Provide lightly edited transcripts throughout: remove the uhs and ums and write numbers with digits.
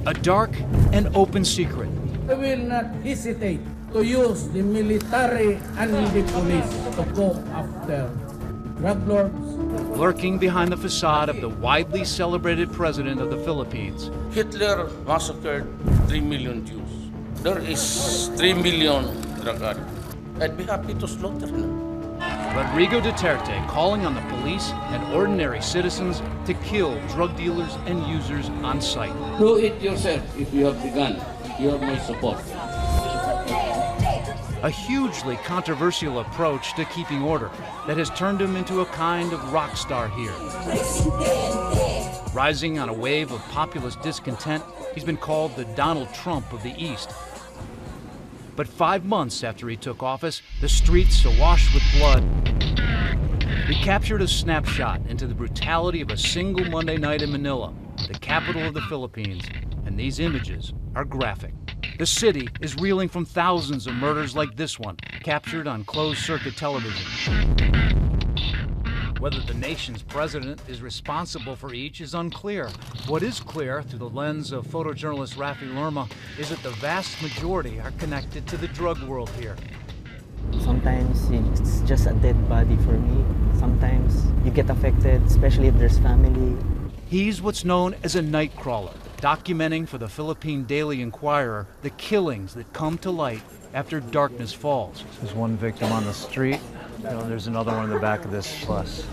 A dark and open secret. I will not hesitate to use the military and the police to go after drug lords. Lurking behind the facade of the widely celebrated president of the Philippines. Hitler massacred 3 million Jews. There is 3 million drug addicts. I'd be happy to slaughter them. Rodrigo Duterte calling on the police and ordinary citizens to kill drug dealers and users on sight. Do it yourself if you have the gun. You have my support. A hugely controversial approach to keeping order that has turned him into a kind of rock star here. Rising on a wave of populist discontent, he's been called the Donald Trump of the East. But 5 months after he took office, the streets awash with blood. We captured a snapshot into the brutality of a single Monday night in Manila, the capital of the Philippines, and these images are graphic. The city is reeling from thousands of murders like this one, captured on closed-circuit television. Whether the nation's president is responsible for each is unclear. What is clear through the lens of photojournalist Rafi Lerma is that the vast majority are connected to the drug world here. Sometimes it's just a dead body for me. Sometimes you get affected, especially if there's family. He's what's known as a night crawler, documenting for the Philippine Daily Inquirer the killings that come to light after darkness falls. There's one victim on the street. There's another one in the back of this bus.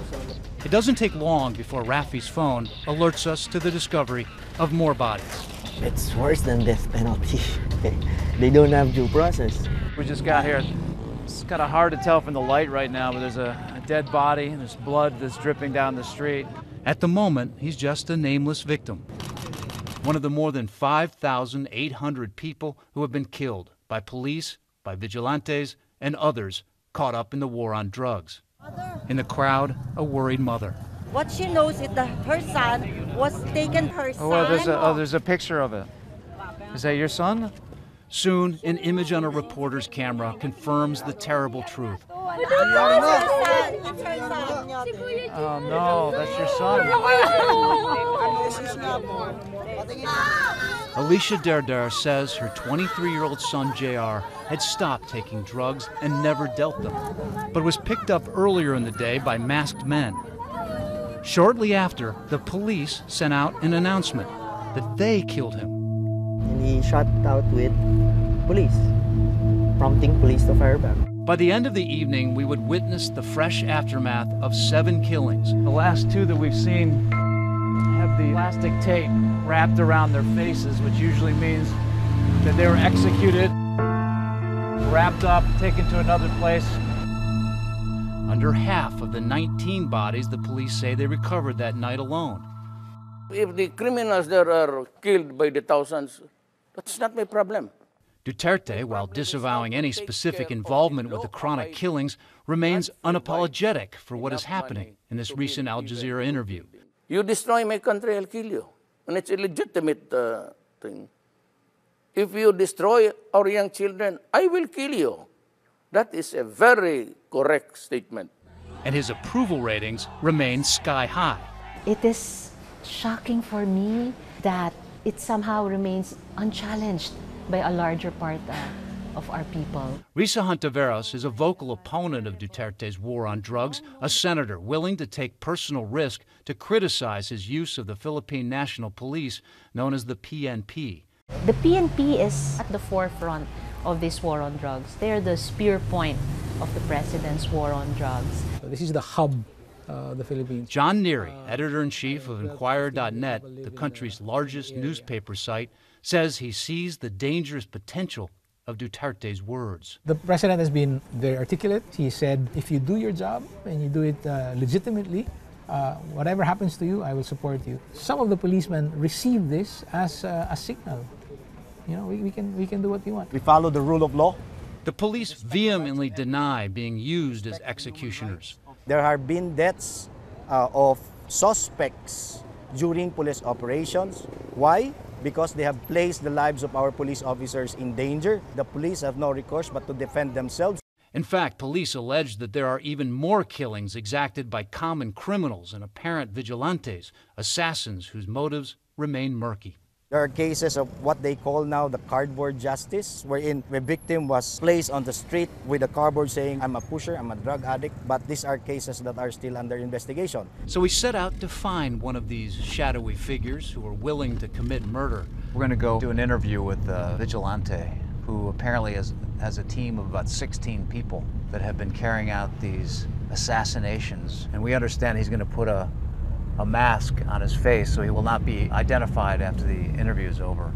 It doesn't take long before Rafi's phone alerts us to the discovery of more bodies. It's worse than death penalty. They don't have due process. We just got here. It's kind of hard to tell from the light right now, but there's a dead body and there's blood that's dripping down the street. At the moment, he's just a nameless victim. One of the more than 5,800 people who have been killed by police, by vigilantes, and others caught up in the war on drugs. In the crowd, a worried mother. What she knows is that her son was taken her son. Well, there's a picture of it. Is that your son? Soon, an image on a reporter's camera confirms the terrible truth. Oh no, that's your son. Alicia Derdar says her 23-year-old son, JR, had stopped taking drugs and never dealt them, but was picked up earlier in the day by masked men. Shortly after, the police sent out an announcement that they killed him. And he shot out with police, prompting police to fire back. By the end of the evening, we would witness the fresh aftermath of 7 killings. The last 2 that we've seen have the plastic tape wrapped around their faces, which usually means that they were executed, wrapped up, taken to another place. Under half of the 19 bodies the police say they recovered that night alone. If the criminals there are killed by the thousands, that's not my problem. Duterte, while disavowing any specific involvement with the chronic killings, remains unapologetic for what is happening in this recent Al Jazeera interview. You destroy my country, I'll kill you. And it's a legitimate thing. If you destroy our young children, I will kill you. That is a very correct statement. And his approval ratings remain sky high. It is shocking for me that it somehow remains unchallenged by a larger part of our people. Risa Hontiveros is a vocal opponent of Duterte's war on drugs, a senator willing to take personal risk to criticize his use of the Philippine National Police, known as the PNP. The PNP is at the forefront of this war on drugs. They're the spear point of the president's war on drugs. This is the hub, the Philippines. John Neary, editor-in-chief of Inquirer.net, the country's largest newspaper site, says he sees the dangerous potential of Duterte's words. The president has been very articulate. He said, if you do your job and you do it legitimately, whatever happens to you, I will support you. Some of the policemen receive this as a signal. You know, we can do what we want. We follow the rule of law. The police vehemently deny being used as executioners. There have been deaths of suspects during police operations. Why? Because they have placed the lives of our police officers in danger. The police have no recourse but to defend themselves. In fact, police allege that there are even more killings exacted by common criminals and apparent vigilantes, assassins whose motives remain murky. There are cases of what they call now the cardboard justice, wherein the victim was placed on the street with a cardboard saying, I'm a pusher, I'm a drug addict, but these are cases that are still under investigation. So we set out to find one of these shadowy figures who are willing to commit murder. We're going to go do an interview with a vigilante who apparently has a team of about 16 people that have been carrying out these assassinations. And we understand he's going to put a mask on his face so he will not be identified after the interview is over.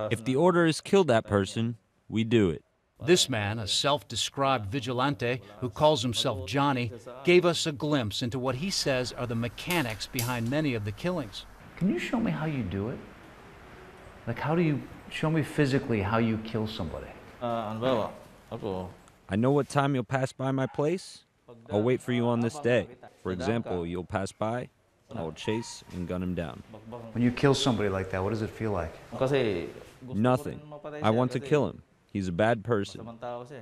If the order is kill that person, we do it. This man, a self-described vigilante who calls himself Johnny, gave us a glimpse into what he says are the mechanics behind many of the killings. Can you show me how you do it? Like, how do you show me physically how you kill somebody? I know what time you'll pass by my place. I'll wait for you on this day. For example, you'll pass by, I will chase and gun him down. When you kill somebody like that, what does it feel like? Nothing. I want to kill him. He's a bad person.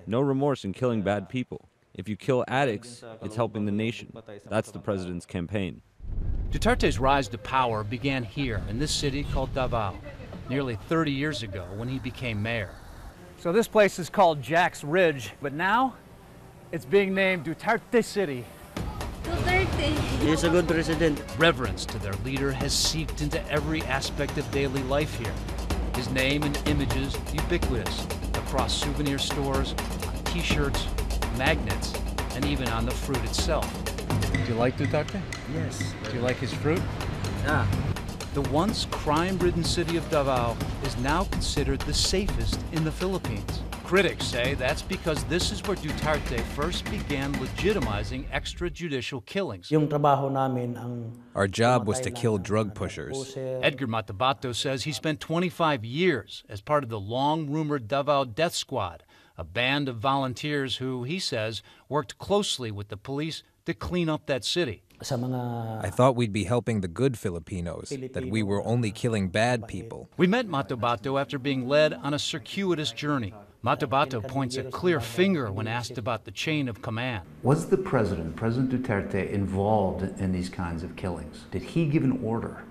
No remorse in killing bad people. If you kill addicts, it's helping the nation. That's the president's campaign. Duterte's rise to power began here in this city called Davao, nearly 30 years ago when he became mayor. So this place is called Jack's Ridge, but now it's being named Duterte City. Duterte. He's a good president. Reverence to their leader has seeped into every aspect of daily life here. His name and images ubiquitous across souvenir stores, on t-shirts, magnets, and even on the fruit itself. Do you like Duterte? Yes. Do you like his fruit? Yeah. The once crime-ridden city of Davao is now considered the safest in the Philippines. Critics say that's because this is where Duterte first began legitimizing extrajudicial killings. Our job was to kill drug pushers. Edgar Matabato says he spent 25 years as part of the long-rumored Davao Death Squad, a band of volunteers who, he says, worked closely with the police to clean up that city. I thought we'd be helping the good Filipinos, that we were only killing bad people. We met Matabato after being led on a circuitous journey. Matabato points a clear finger when asked about the chain of command. Was the president, President Duterte, involved in these kinds of killings? Did he give an order?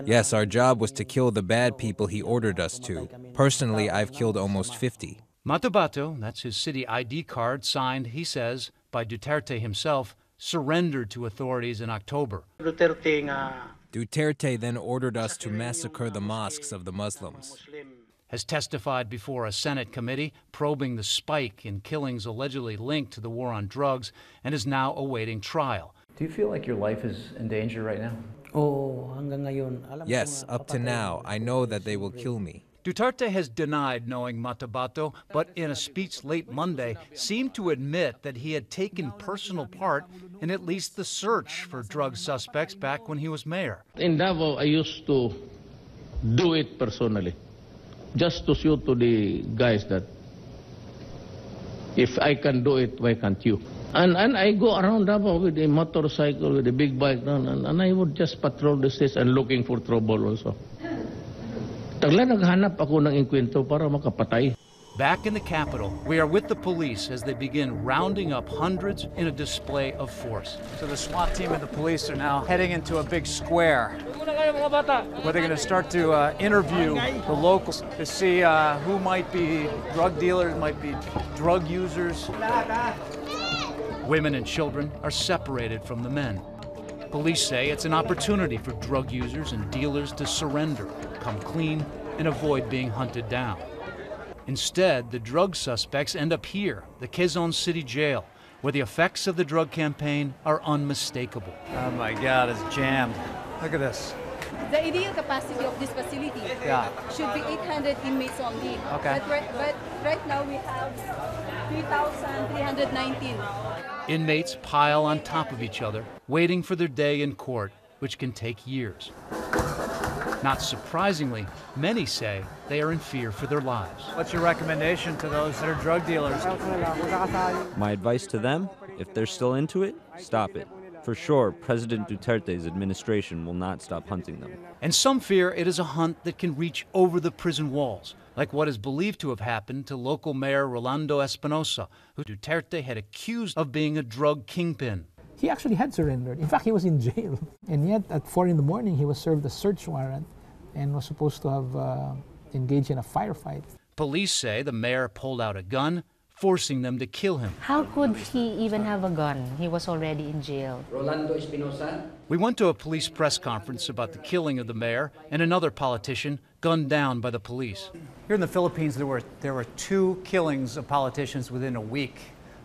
Yes, our job was to kill the bad people he ordered us to. Personally, I've killed almost 50. Matabato, that's his city ID card, signed, he says, by Duterte himself, surrendered to authorities in October. Duterte then ordered us to massacre the mosques of the Muslims. Has testified before a Senate committee probing the spike in killings allegedly linked to the war on drugs and is now awaiting trial. Do you feel like your life is in danger right now? Yes, up to now, I know that they will kill me. Duterte has denied knowing Matabato, but in a speech late Monday, seemed to admit that he had taken personal part in at least the search for drug suspects back when he was mayor. In Davao, I used to do it personally, just to show to the guys that if I can do it, why can't you? And I go around Davao with a motorcycle, with a big bike, and I would just patrol the streets and looking for trouble also. Naghanap ako ng inkwento para makapatay. Back in the capital, we are with the police as they begin rounding up hundreds in a display of force. So the SWAT team and the police are now heading into a big square where they're going to start to interview the locals to see who might be drug dealers, might be drug users. Women and children are separated from the men. Police say it's an opportunity for drug users and dealers to surrender, come clean, and avoid being hunted down. Instead, the drug suspects end up here, the Quezon City Jail, where the effects of the drug campaign are unmistakable. Oh my God, it's jammed. Look at this. The ideal capacity of this facility should be 800 inmates only. Okay. But right now we have 3,319. Inmates pile on top of each other, waiting for their day in court, which can take years. Not surprisingly, many say they are in fear for their lives. What's your recommendation to those that are drug dealers? My advice to them, if they're still into it, stop it. For sure, President Duterte's administration will not stop hunting them. And some fear it is a hunt that can reach over the prison walls, like what is believed to have happened to local Mayor Rolando Espinosa, who Duterte had accused of being a drug kingpin. He actually had surrendered. In fact, he was in jail. And yet, at 4 in the morning, he was served a search warrant and was supposed to have engaged in a firefight. Police say the mayor pulled out a gun, forcing them to kill him. How could he even have a gun? He was already in jail. Rolando Espinosa. We went to a police press conference about the killing of the mayor and another politician gunned down by the police. Here in the Philippines, there were 2 killings of politicians within a week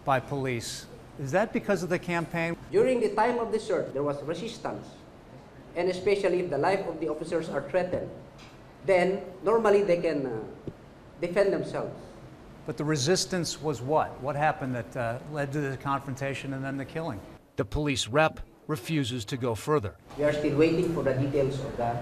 by police. Is that because of the campaign? During the time of the search, there was resistance, and especially if the life of the officers are threatened, then normally they can defend themselves. But the resistance was what? What happened that led to the confrontation and then the killing? The police rep refuses to go further. We are still waiting for the details of the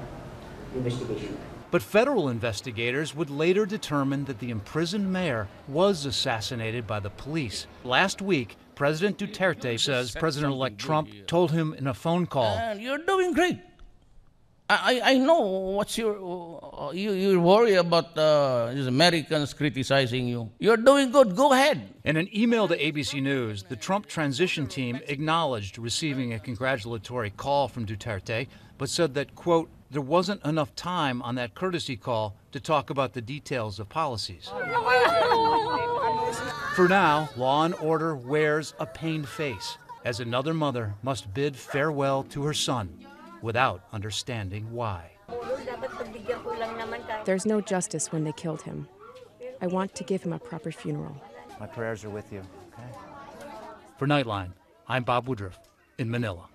investigation. But federal investigators would later determine that the imprisoned mayor was assassinated by the police. Last week, President Duterte says President-elect Trump told him in a phone call, You're doing great. I know what's you worry about these Americans criticizing you. You're doing good. Go ahead. In an email to ABC News, the Trump transition team acknowledged receiving a congratulatory call from Duterte, but said that, quote, there wasn't enough time on that courtesy call to talk about the details of policies. For now, law and order wears a pained face as another mother must bid farewell to her son without understanding why. There's no justice when they killed him. I want to give him a proper funeral. My prayers are with you. Okay. For Nightline, I'm Bob Woodruff in Manila.